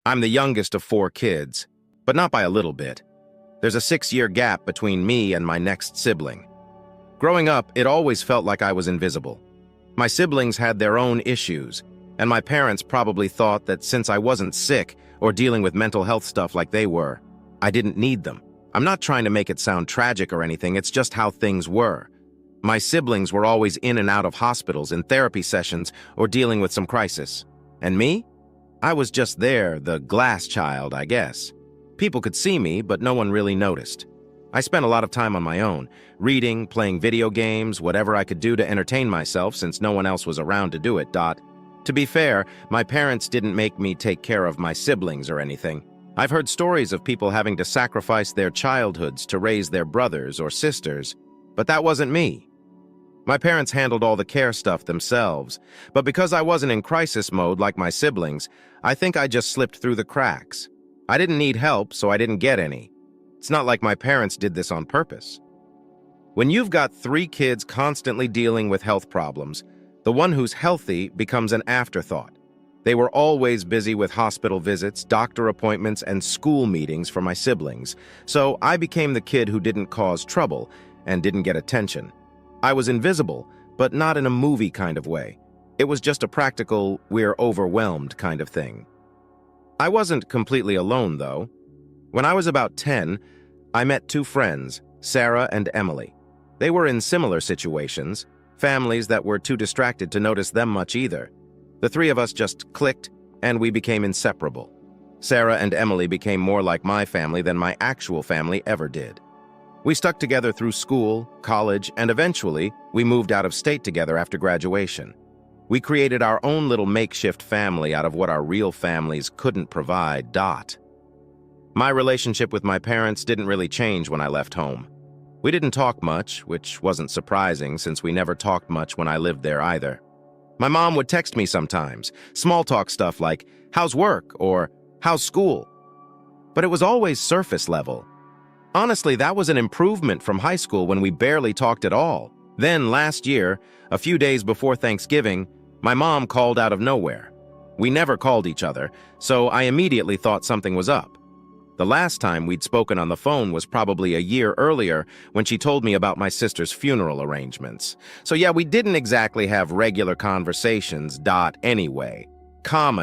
I'm the youngest of 4 kids, but not by a little bit. There's a 6-year gap between me and my next sibling. Growing up, it always felt like I was invisible. My siblings had their own issues, and my parents probably thought that since I wasn't sick or dealing with mental health stuff like they were, I didn't need them. I'm not trying to make it sound tragic or anything, it's just how things were. My siblings were always in and out of hospitals, in therapy sessions, or dealing with some crisis. And me? I was just there, the glass child, I guess. People could see me, but no one really noticed. I spent a lot of time on my own, reading, playing video games, whatever I could do to entertain myself since no one else was around to do it. To be fair, my parents didn't make me take care of my siblings or anything. I've heard stories of people having to sacrifice their childhoods to raise their brothers or sisters, but that wasn't me. My parents handled all the care stuff themselves, but because I wasn't in crisis mode like my siblings, I think I just slipped through the cracks. I didn't need help, so I didn't get any. It's not like my parents did this on purpose. When you've got 3 kids constantly dealing with health problems, the one who's healthy becomes an afterthought. They were always busy with hospital visits, doctor appointments, and school meetings for my siblings, so I became the kid who didn't cause trouble and didn't get attention. I was invisible, but not in a movie kind of way. It was just a practical, we're overwhelmed kind of thing. I wasn't completely alone, though. When I was about 10, I met 2 friends, Sarah and Emily. They were in similar situations, families that were too distracted to notice them much either. The 3 of us just clicked, and we became inseparable. Sarah and Emily became more like my family than my actual family ever did. We stuck together through school, college, and eventually, we moved out of state together after graduation. We created our own little makeshift family out of what our real families couldn't provide. My relationship with my parents didn't really change when I left home. We didn't talk much, which wasn't surprising since we never talked much when I lived there either. My mom would text me sometimes, small talk stuff like, "How's work?" or "How's school?" But it was always surface level. Honestly, that was an improvement from high school when we barely talked at all. Then, last year, a few days before Thanksgiving, my mom called out of nowhere. We never called each other, so I immediately thought something was up. The last time we'd spoken on the phone was probably a year earlier when she told me about my sister's funeral arrangements. So yeah, we didn't exactly have regular conversations. Anyway,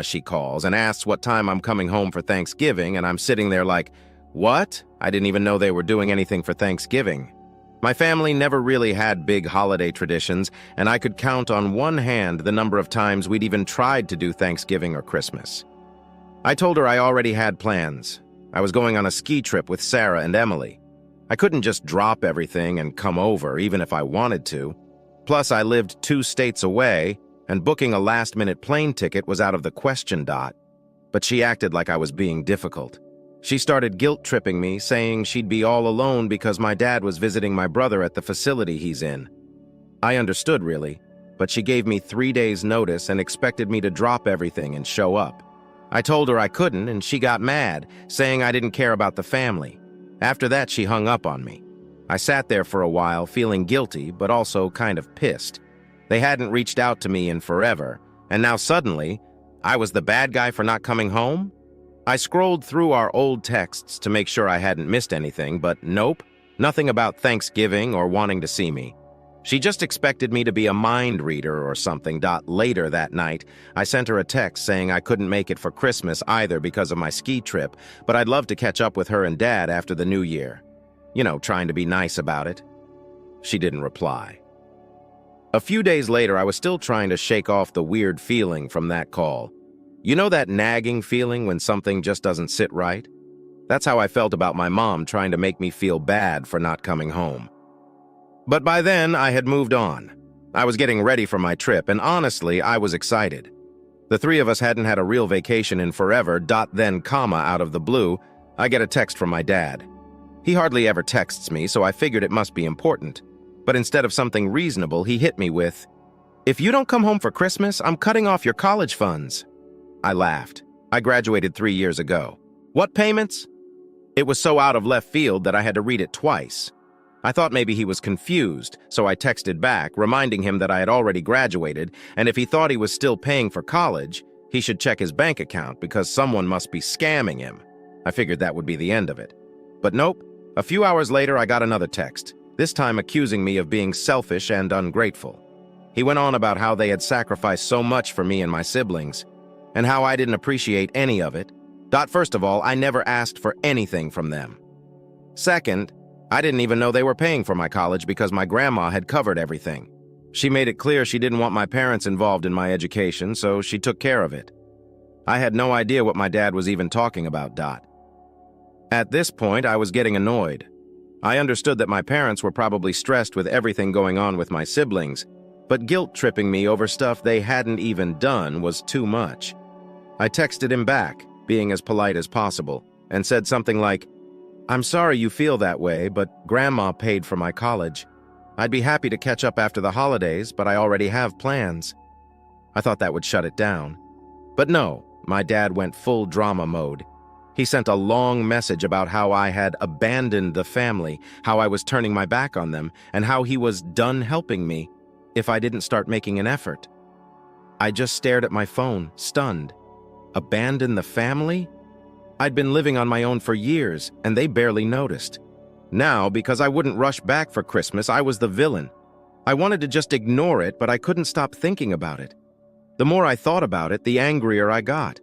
she calls and asks what time I'm coming home for Thanksgiving, and I'm sitting there like, what? I didn't even know they were doing anything for Thanksgiving. My family never really had big holiday traditions, and I could count on one hand the number of times we'd even tried to do Thanksgiving or Christmas. I told her I already had plans. I was going on a ski trip with Sarah and Emily. I couldn't just drop everything and come over, even if I wanted to. Plus, I lived 2 states away, and booking a last-minute plane ticket was out of the question. But she acted like I was being difficult. She started guilt-tripping me, saying she'd be all alone because my dad was visiting my brother at the facility he's in. I understood, really, but she gave me 3 days' notice and expected me to drop everything and show up. I told her I couldn't, and she got mad, saying I didn't care about the family. After that, she hung up on me. I sat there for a while, feeling guilty, but also kind of pissed. They hadn't reached out to me in forever, and now suddenly, I was the bad guy for not coming home? I scrolled through our old texts to make sure I hadn't missed anything, but nope, nothing about Thanksgiving or wanting to see me. She just expected me to be a mind reader or something. Later that night, I sent her a text saying I couldn't make it for Christmas either because of my ski trip, but I'd love to catch up with her and Dad after the New Year. You know, trying to be nice about it. She didn't reply. A few days later, I was still trying to shake off the weird feeling from that call. You know that nagging feeling when something just doesn't sit right? That's how I felt about my mom trying to make me feel bad for not coming home. But by then, I had moved on. I was getting ready for my trip, and honestly, I was excited. The 3 of us hadn't had a real vacation in forever. Then, out of the blue, I get a text from my dad. He hardly ever texts me, so I figured it must be important. But instead of something reasonable, he hit me with, "If you don't come home for Christmas, I'm cutting off your college funds." I laughed. I graduated 3 years ago. What payments? It was so out of left field that I had to read it twice. I thought maybe he was confused, so I texted back, reminding him that I had already graduated, and if he thought he was still paying for college, He should check his bank account because someone must be scamming him. I figured that would be the end of it. But nope. A few hours later, I got another text, this time accusing me of being selfish and ungrateful. He went on about how they had sacrificed so much for me and my siblings, and how I didn't appreciate any of it. First of all, I never asked for anything from them. Second, I didn't even know they were paying for my college because my grandma had covered everything. She made it clear she didn't want my parents involved in my education, so she took care of it. I had no idea what my dad was even talking about. At this point, I was getting annoyed. I understood that my parents were probably stressed with everything going on with my siblings, but guilt-tripping me over stuff they hadn't even done was too much. I texted him back, being as polite as possible, and said something like, "I'm sorry you feel that way, but Grandma paid for my college. I'd be happy to catch up after the holidays, but I already have plans." I thought that would shut it down. But no, my dad went full drama mode. He sent a long message about how I had abandoned the family, how I was turning my back on them, and how he was done helping me if I didn't start making an effort. I just stared at my phone, stunned. Abandon the family? I'd been living on my own for years, and they barely noticed. Now, because I wouldn't rush back for Christmas, I was the villain. I wanted to just ignore it, but I couldn't stop thinking about it. The more I thought about it, the angrier I got.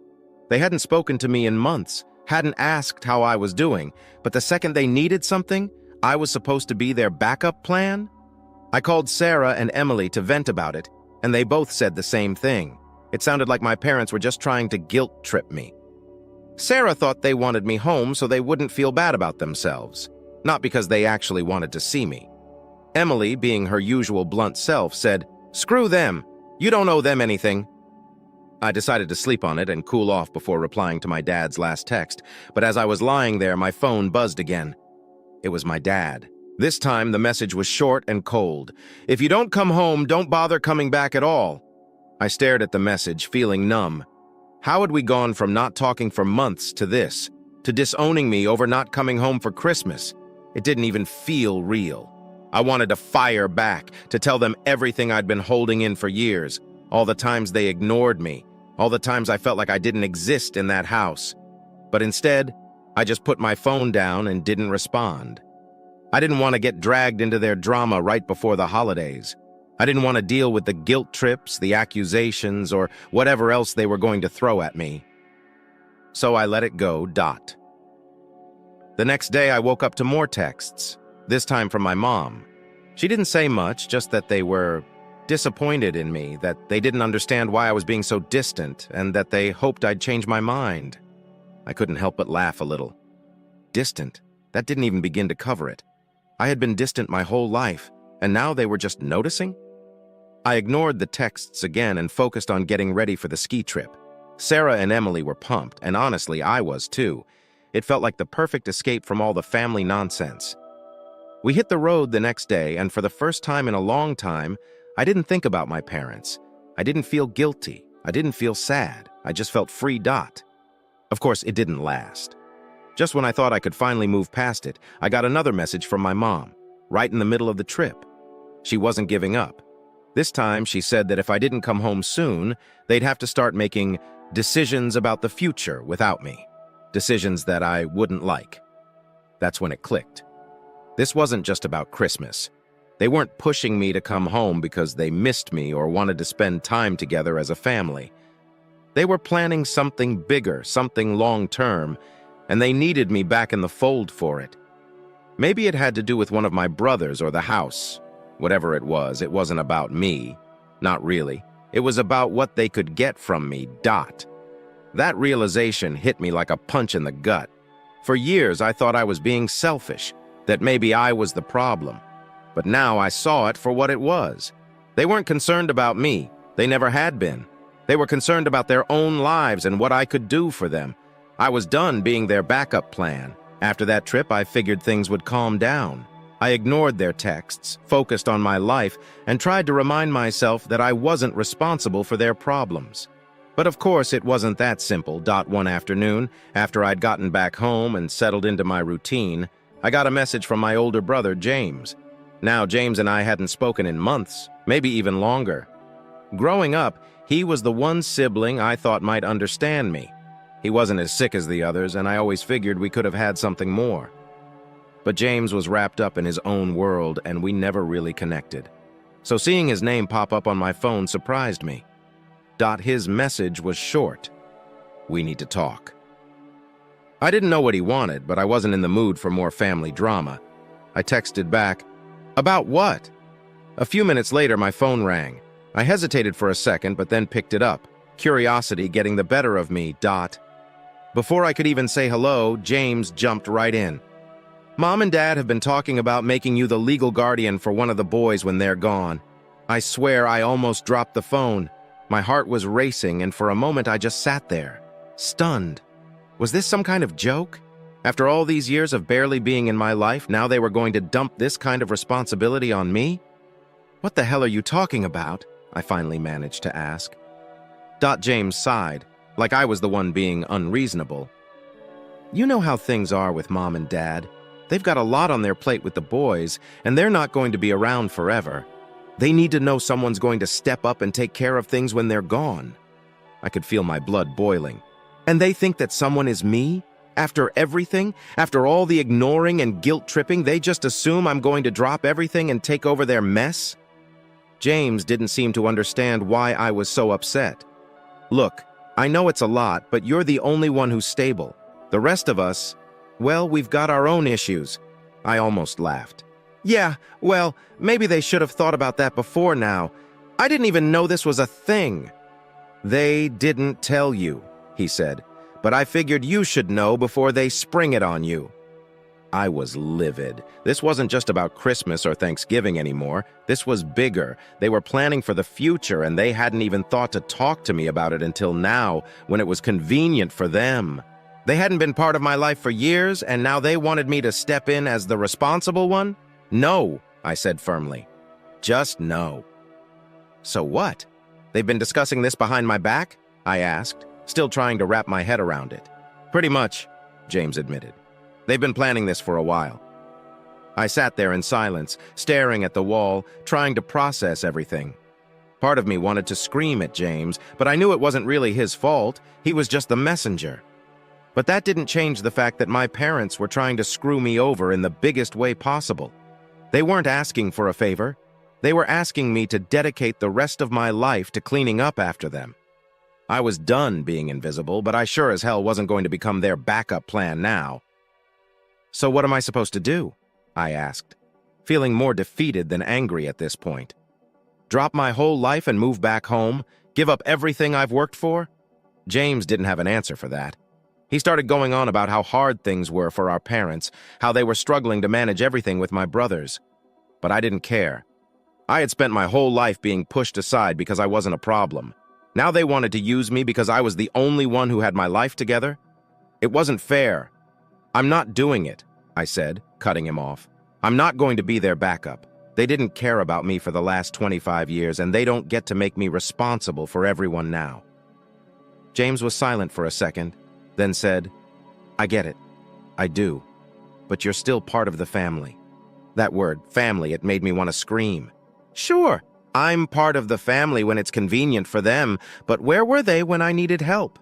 They hadn't spoken to me in months, hadn't asked how I was doing, but the second they needed something, I was supposed to be their backup plan? I called Sarah and Emily to vent about it, and they both said the same thing. It sounded like my parents were just trying to guilt-trip me. Sarah thought they wanted me home so they wouldn't feel bad about themselves, not because they actually wanted to see me. Emily, being her usual blunt self, said, "Screw them. You don't owe them anything." I decided to sleep on it and cool off before replying to my dad's last text, but as I was lying there, my phone buzzed again. It was my dad. This time, the message was short and cold. "If you don't come home, don't bother coming back at all." I stared at the message, feeling numb. How had we gone from not talking for months to this, to disowning me over not coming home for Christmas? It didn't even feel real. I wanted to fire back, to tell them everything I'd been holding in for years, all the times they ignored me, all the times I felt like I didn't exist in that house. But instead, I just put my phone down and didn't respond. I didn't want to get dragged into their drama right before the holidays. I didn't want to deal with the guilt trips, the accusations, or whatever else they were going to throw at me. So I let it go. The next day, I woke up to more texts, this time from my mom. She didn't say much, just that they were disappointed in me, that they didn't understand why I was being so distant, and that they hoped I'd change my mind. I couldn't help but laugh a little. Distant? That didn't even begin to cover it. I had been distant my whole life, and now they were just noticing? I ignored the texts again and focused on getting ready for the ski trip. Sarah and Emily were pumped, and honestly, I was too. It felt like the perfect escape from all the family nonsense. We hit the road the next day, and for the first time in a long time, I didn't think about my parents. I didn't feel guilty. I didn't feel sad. I just felt free. Of course, it didn't last. Just when I thought I could finally move past it, I got another message from my mom, right in the middle of the trip. She wasn't giving up. This time, she said that if I didn't come home soon, they'd have to start making decisions about the future without me. Decisions that I wouldn't like. That's when it clicked. This wasn't just about Christmas. They weren't pushing me to come home because they missed me or wanted to spend time together as a family. They were planning something bigger, something long-term, and they needed me back in the fold for it. Maybe it had to do with one of my brothers or the house. Whatever it wasn't about me. Not really. It was about what they could get from me. That realization hit me like a punch in the gut. For years, I thought I was being selfish, that maybe I was the problem. But now I saw it for what it was. They weren't concerned about me. They never had been. They were concerned about their own lives and what I could do for them. I was done being their backup plan. After that trip, I figured things would calm down. I ignored their texts, focused on my life, and tried to remind myself that I wasn't responsible for their problems. But of course, it wasn't that simple. One afternoon, after I'd gotten back home and settled into my routine, I got a message from my older brother, James. Now, James and I hadn't spoken in months, maybe even longer. Growing up, He was the one sibling I thought might understand me. He wasn't as sick as the others, and I always figured we could have had something more. But James was wrapped up in his own world, and we never really connected. So seeing his name pop up on my phone surprised me. His message was short. "We need to talk." I didn't know what he wanted, but I wasn't in the mood for more family drama. I texted back, "About what?" A few minutes later, my phone rang. I hesitated for a second, but then picked it up, curiosity getting the better of me. Before I could even say hello, James jumped right in. "Mom and Dad have been talking about making you the legal guardian for one of the boys when they're gone." I swear I almost dropped the phone. My heart was racing, and for a moment I just sat there, stunned. Was this some kind of joke? After all these years of barely being in my life, now they were going to dump this kind of responsibility on me? "What the hell are you talking about?" I finally managed to ask. James sighed, like I was the one being unreasonable. "You know how things are with Mom and Dad. They've got a lot on their plate with the boys, and they're not going to be around forever. They need to know someone's going to step up and take care of things when they're gone." I could feel my blood boiling. "And they think that someone is me? After everything? After all the ignoring and guilt-tripping, they just assume I'm going to drop everything and take over their mess?" James didn't seem to understand why I was so upset. "Look, I know it's a lot, but you're the only one who's stable. The rest of us, well, we've got our own issues." I almost laughed. "Yeah, well, maybe they should have thought about that before now. I didn't even know this was a thing." "They didn't tell you," he said, "but I figured you should know before they spring it on you." I was livid. This wasn't just about Christmas or Thanksgiving anymore. This was bigger. They were planning for the future, and they hadn't even thought to talk to me about it until now, when it was convenient for them. They hadn't been part of my life for years, and now they wanted me to step in as the responsible one? "No," I said firmly. "Just no." "So what? They've been discussing this behind my back?" I asked, still trying to wrap my head around it. "Pretty much," James admitted. "They've been planning this for a while." I sat there in silence, staring at the wall, trying to process everything. Part of me wanted to scream at James, but I knew it wasn't really his fault. He was just the messenger. But that didn't change the fact that my parents were trying to screw me over in the biggest way possible. They weren't asking for a favor. They were asking me to dedicate the rest of my life to cleaning up after them. I was done being invisible, but I sure as hell wasn't going to become their backup plan now. "So what am I supposed to do?" I asked, feeling more defeated than angry at this point. "Drop my whole life and move back home? Give up everything I've worked for?" James didn't have an answer for that. He started going on about how hard things were for our parents, how they were struggling to manage everything with my brothers. But I didn't care. I had spent my whole life being pushed aside because I wasn't a problem. Now they wanted to use me because I was the only one who had my life together? It wasn't fair. "I'm not doing it," I said, cutting him off. "I'm not going to be their backup. They didn't care about me for the last 25 years, and they don't get to make me responsible for everyone now." James was silent for a second, then said, "I get it. I do. But you're still part of the family." That word, family, it made me want to scream. "Sure, I'm part of the family when it's convenient for them, but where were they when I needed help?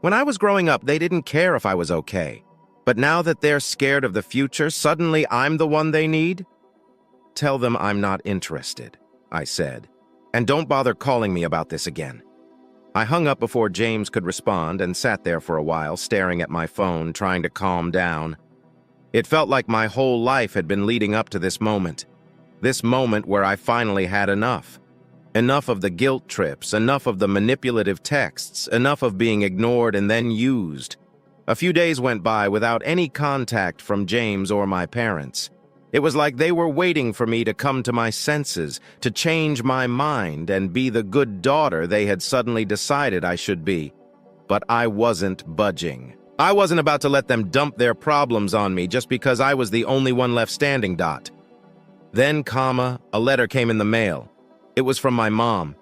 When I was growing up, they didn't care if I was okay. But now that they're scared of the future, suddenly I'm the one they need?" "Tell them I'm not interested," I said. "And don't bother calling me about this again." I hung up before James could respond and sat there for a while, staring at my phone, trying to calm down. It felt like my whole life had been leading up to this moment where I finally had enough. Enough of the guilt trips, enough of the manipulative texts, enough of being ignored and then used. A few days went by without any contact from James or my parents. It was like they were waiting for me to come to my senses, to change my mind and be the good daughter they had suddenly decided I should be. But I wasn't budging. I wasn't about to let them dump their problems on me just because I was the only one left standing. Then, a letter came in the mail. It was from my mom.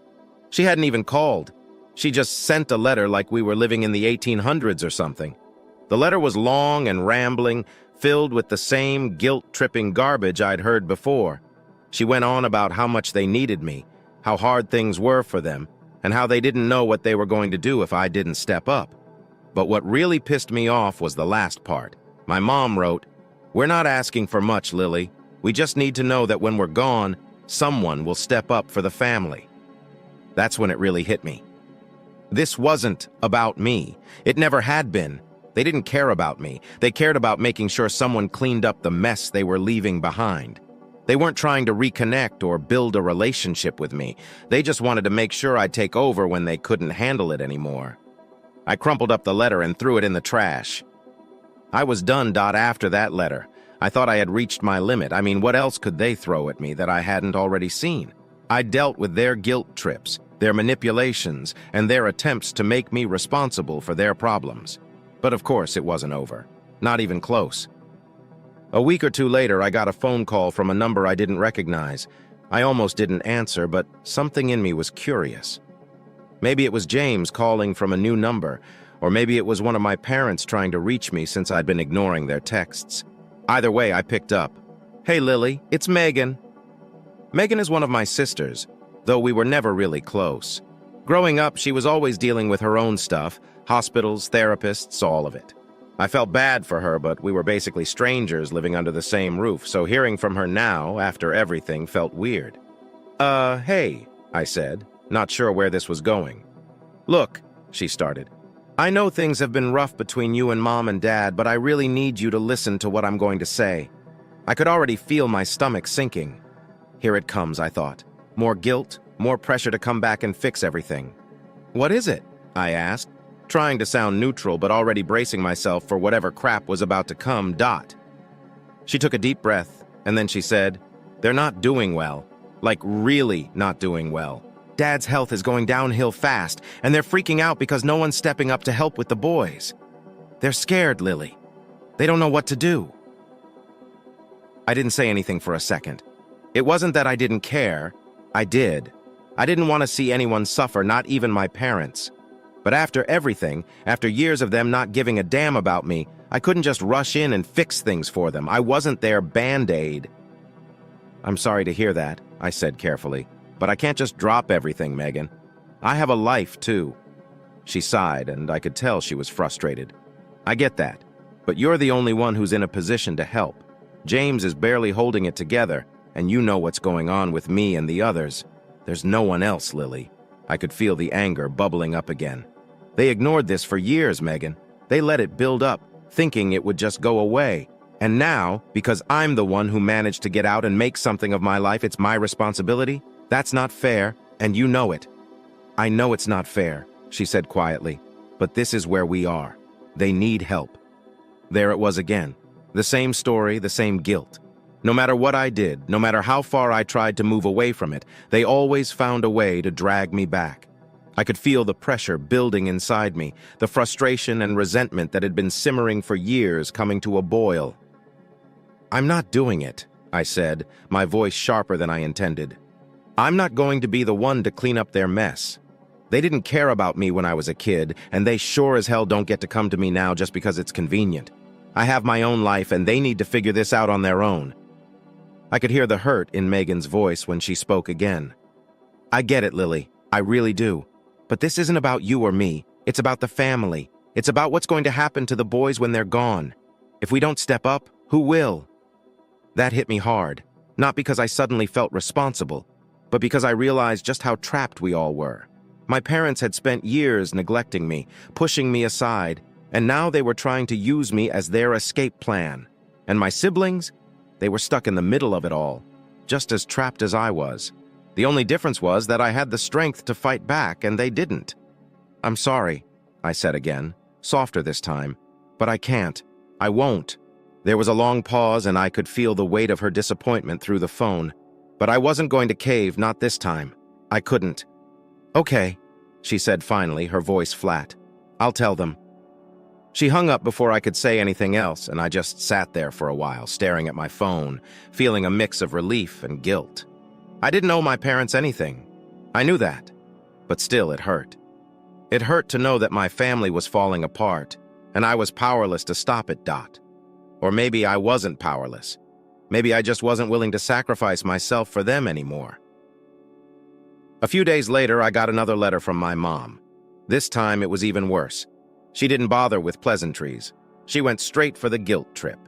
She hadn't even called. She just sent a letter like we were living in the 1800s or something. The letter was long and rambling, filled with the same guilt-tripping garbage I'd heard before. She went on about how much they needed me, how hard things were for them, and how they didn't know what they were going to do if I didn't step up. But what really pissed me off was the last part. My mom wrote, "We're not asking for much, Lily. We just need to know that when we're gone, someone will step up for the family." That's when it really hit me. This wasn't about me. It never had been. They didn't care about me. They cared about making sure someone cleaned up the mess they were leaving behind. They weren't trying to reconnect or build a relationship with me. They just wanted to make sure I'd take over when they couldn't handle it anymore. I crumpled up the letter and threw it in the trash. I was done. After that letter, I thought I had reached my limit. I mean, what else could they throw at me that I hadn't already seen? I dealt with their guilt trips, their manipulations, and their attempts to make me responsible for their problems. But of course, it wasn't over. Not even close. A week or two later, I got a phone call from a number I didn't recognize. I almost didn't answer, but something in me was curious. Maybe it was James calling from a new number, or maybe it was one of my parents trying to reach me since I'd been ignoring their texts. Either way, I picked up. "Hey, Lily, it's Megan." Megan is one of my sisters, though we were never really close. Growing up, she was always dealing with her own stuff, hospitals, therapists, all of it. I felt bad for her, but we were basically strangers living under the same roof, so hearing from her now, after everything, felt weird. Hey," I said, not sure where this was going. "Look," she started, "I know things have been rough between you and Mom and Dad, but I really need you to listen to what I'm going to say." I could already feel my stomach sinking. Here it comes, I thought. More guilt, more pressure to come back and fix everything. "What is it?" I asked, trying to sound neutral but already bracing myself for whatever crap was about to come. She took a deep breath, and then she said, "They're not doing well. Like, really not doing well. Dad's health is going downhill fast, and they're freaking out because no one's stepping up to help with the boys. They're scared, Lily. They don't know what to do." I didn't say anything for a second. It wasn't that I didn't care. I did. I didn't want to see anyone suffer, not even my parents. But after everything, after years of them not giving a damn about me, I couldn't just rush in and fix things for them. I wasn't their Band-Aid. "I'm sorry to hear that," I said carefully. "But I can't just drop everything, Megan. I have a life, too." She sighed, and I could tell she was frustrated. "I get that, but you're the only one who's in a position to help. James is barely holding it together, and you know what's going on with me and the others. There's no one else, Lily." I could feel the anger bubbling up again. "They ignored this for years, Megan. They let it build up, thinking it would just go away. And now, because I'm the one who managed to get out and make something of my life, it's my responsibility? That's not fair, and you know it." "I know it's not fair," she said quietly, "but this is where we are. They need help." There it was again. The same story, the same guilt. No matter what I did, no matter how far I tried to move away from it, they always found a way to drag me back. I could feel the pressure building inside me, the frustration and resentment that had been simmering for years coming to a boil. "I'm not doing it," I said, my voice sharper than I intended. "I'm not going to be the one to clean up their mess. They didn't care about me when I was a kid, and they sure as hell don't get to come to me now just because it's convenient. I have my own life, and they need to figure this out on their own." I could hear the hurt in Megan's voice when she spoke again. "I get it, Lily. I really do. But this isn't about you or me. It's about the family. It's about what's going to happen to the boys when they're gone. If we don't step up, who will?" That hit me hard, not because I suddenly felt responsible, but because I realized just how trapped we all were. My parents had spent years neglecting me, pushing me aside, and now they were trying to use me as their escape plan. And my siblings? They were stuck in the middle of it all, just as trapped as I was. The only difference was that I had the strength to fight back, and they didn't. "I'm sorry," I said again, softer this time, "but I can't. I won't." There was a long pause, and I could feel the weight of her disappointment through the phone. But I wasn't going to cave, not this time. I couldn't. "Okay," she said finally, her voice flat. "I'll tell them." She hung up before I could say anything else, and I just sat there for a while, staring at my phone, feeling a mix of relief and guilt. I didn't owe my parents anything. I knew that. But still, it hurt. It hurt to know that my family was falling apart, and I was powerless to stop it. Or maybe I wasn't powerless. Maybe I just wasn't willing to sacrifice myself for them anymore. A few days later, I got another letter from my mom. This time, it was even worse. She didn't bother with pleasantries. She went straight for the guilt trip.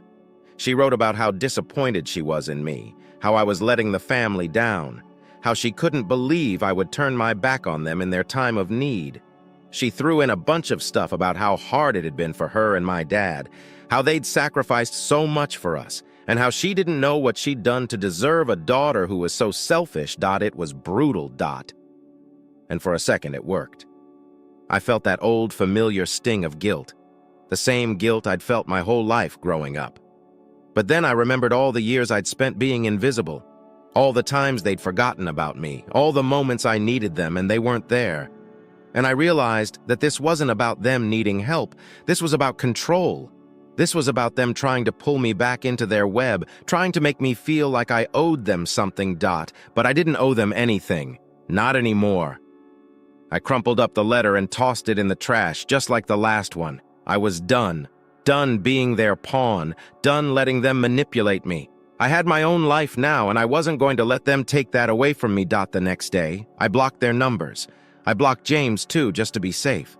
She wrote about how disappointed she was in me, how I was letting the family down, how she couldn't believe I would turn my back on them in their time of need. She threw in a bunch of stuff about how hard it had been for her and my dad, how they'd sacrificed so much for us, and how she didn't know what she'd done to deserve a daughter who was so selfish. It was brutal. And for a second, it worked. I felt that old, familiar sting of guilt, the same guilt I'd felt my whole life growing up. But then I remembered all the years I'd spent being invisible, all the times they'd forgotten about me, all the moments I needed them and they weren't there. And I realized that this wasn't about them needing help. This was about control. This was about them trying to pull me back into their web, trying to make me feel like I owed them something. But I didn't owe them anything. Not anymore. I crumpled up the letter and tossed it in the trash, just like the last one. I was done. Done being their pawn. Done letting them manipulate me. I had my own life now, and I wasn't going to let them take that away from me. The next day, I blocked their numbers. I blocked James, too, just to be safe.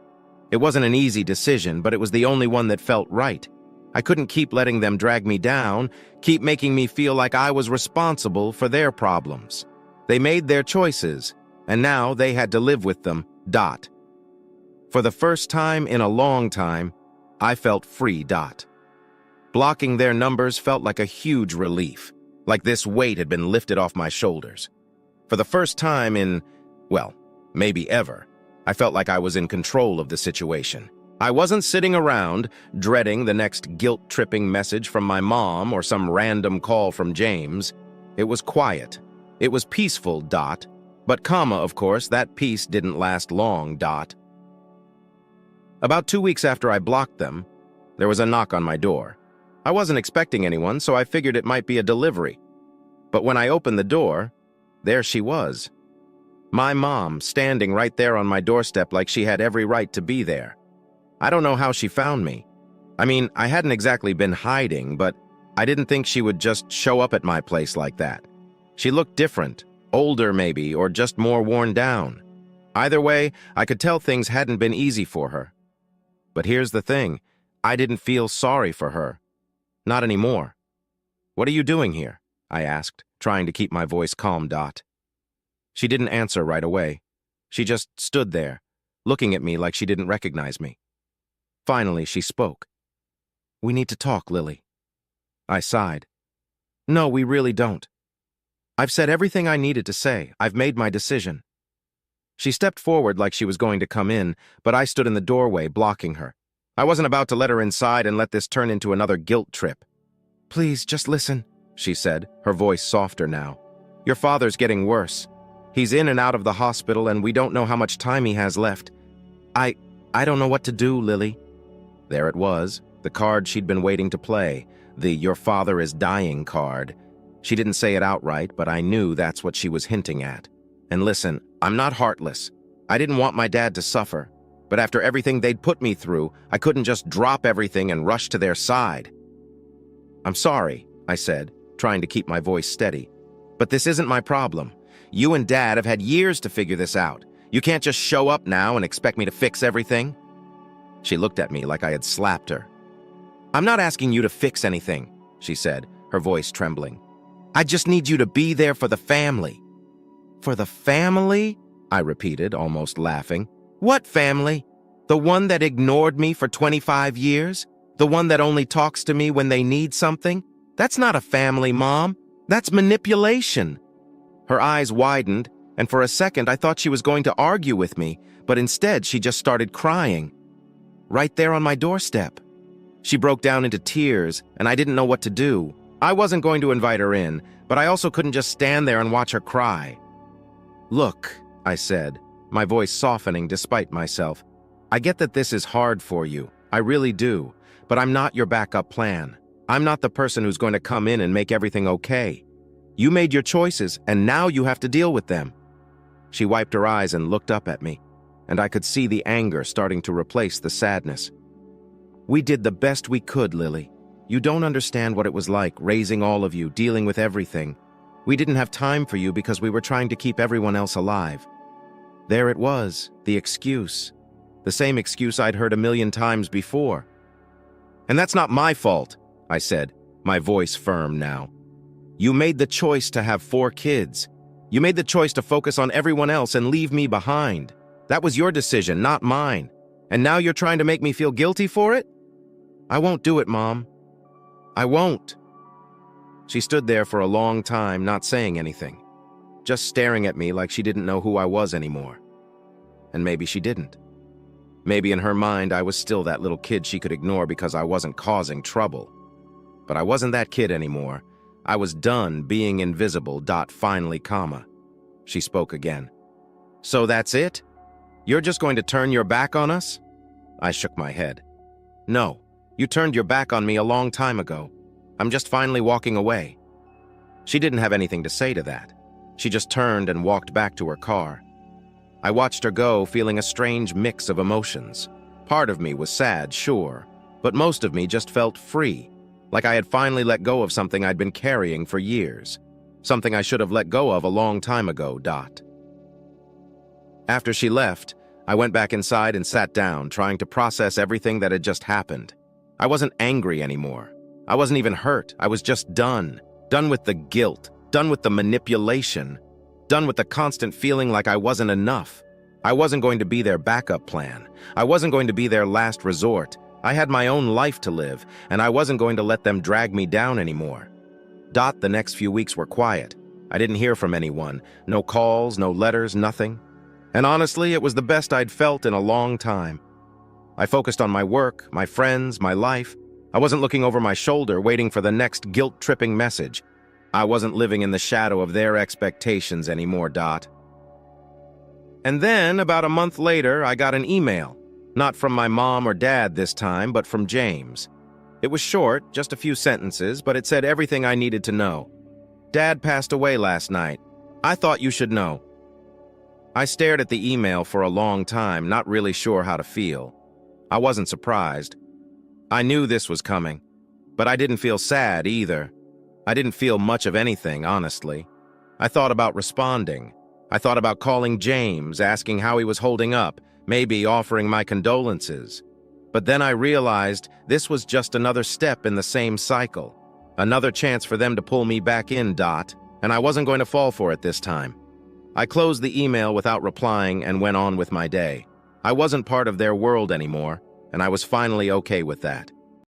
It wasn't an easy decision, but it was the only one that felt right. I couldn't keep letting them drag me down, keep making me feel like I was responsible for their problems. They made their choices, and now they had to live with them. For the first time in a long time, I felt free. Blocking their numbers felt like a huge relief, like this weight had been lifted off my shoulders. For the first time in, well, maybe ever, I felt like I was in control of the situation. I wasn't sitting around, dreading the next guilt-tripping message from my mom or some random call from James. It was quiet. It was peaceful. But of course, that peace didn't last long. About 2 weeks after I blocked them, there was a knock on my door. I wasn't expecting anyone, so I figured it might be a delivery. But when I opened the door, there she was. My mom, standing right there on my doorstep like she had every right to be there. I don't know how she found me. I mean, I hadn't exactly been hiding, but I didn't think she would just show up at my place like that. She looked different, older maybe, or just more worn down. Either way, I could tell things hadn't been easy for her. But here's the thing, I didn't feel sorry for her. Not anymore. "What are you doing here?" I asked, trying to keep my voice calm. She didn't answer right away. She just stood there, looking at me like she didn't recognize me. Finally, she spoke. "We need to talk, Lily." I sighed. "No, we really don't. I've said everything I needed to say. I've made my decision." She stepped forward like she was going to come in, but I stood in the doorway, blocking her. I wasn't about to let her inside and let this turn into another guilt trip. "Please, just listen," she said, her voice softer now. "Your father's getting worse. He's in and out of the hospital, and we don't know how much time he has left. I don't know what to do, Lily." There it was, the card she'd been waiting to play, the "your father is dying" card. She didn't say it outright, but I knew that's what she was hinting at. And listen, I'm not heartless. I didn't want my dad to suffer. But after everything they'd put me through, I couldn't just drop everything and rush to their side. "I'm sorry," I said, trying to keep my voice steady. "But this isn't my problem. You and Dad have had years to figure this out. You can't just show up now and expect me to fix everything." She looked at me like I had slapped her. "I'm not asking you to fix anything," she said, her voice trembling. "I just need you to be there for the family." "For the family?" I repeated, almost laughing. "What family? The one that ignored me for 25 years? The one that only talks to me when they need something? That's not a family, Mom. That's manipulation." Her eyes widened, and for a second I thought she was going to argue with me, but instead she just started crying. Right there on my doorstep. She broke down into tears, and I didn't know what to do. I wasn't going to invite her in, but I also couldn't just stand there and watch her cry. "Look," I said, my voice softening despite myself. "I get that this is hard for you. I really do. But I'm not your backup plan. I'm not the person who's going to come in and make everything okay. You made your choices, and now you have to deal with them." She wiped her eyes and looked up at me, and I could see the anger starting to replace the sadness. "We did the best we could, Lily. You don't understand what it was like, raising all of you, dealing with everything. We didn't have time for you because we were trying to keep everyone else alive. There it was, the excuse. The same excuse I'd heard a million times before. "And that's not my fault," I said, my voice firm now. "You made the choice to have 4 kids. You made the choice to focus on everyone else and leave me behind. That was your decision, not mine. And now you're trying to make me feel guilty for it? I won't do it, Mom. I won't." She stood there for a long time, not saying anything, just staring at me like she didn't know who I was anymore. And maybe she didn't. Maybe in her mind I was still that little kid she could ignore because I wasn't causing trouble. But I wasn't that kid anymore. I was done being invisible. Finally, comma. She spoke again. "So that's it? You're just going to turn your back on us?" I shook my head. "No, you turned your back on me a long time ago. I'm just finally walking away." She didn't have anything to say to that. She just turned and walked back to her car. I watched her go, feeling a strange mix of emotions. Part of me was sad, sure, but most of me just felt free, like I had finally let go of something I'd been carrying for years, something I should have let go of a long time ago. After she left, I went back inside and sat down, trying to process everything that had just happened. I wasn't angry anymore. I wasn't even hurt. I was just done. Done with the guilt, done with the manipulation, done with the constant feeling like I wasn't enough. I wasn't going to be their backup plan. I wasn't going to be their last resort. I had my own life to live, and I wasn't going to let them drag me down anymore. The next few weeks were quiet. I didn't hear from anyone. No calls, no letters, nothing. And honestly, it was the best I'd felt in a long time. I focused on my work, my friends, my life. I wasn't looking over my shoulder, waiting for the next guilt-tripping message. I wasn't living in the shadow of their expectations anymore. And then, about a month later, I got an email. Not from my mom or dad this time, but from James. It was short, just a few sentences, but it said everything I needed to know. "Dad passed away last night. I thought you should know." I stared at the email for a long time, not really sure how to feel. I wasn't surprised. I knew this was coming, but I didn't feel sad either. I didn't feel much of anything, honestly. I thought about responding. I thought about calling James, asking how he was holding up, maybe offering my condolences. But then I realized this was just another step in the same cycle, another chance for them to pull me back in, and I wasn't going to fall for it this time. I closed the email without replying and went on with my day. I wasn't part of their world anymore, and I was finally okay with that.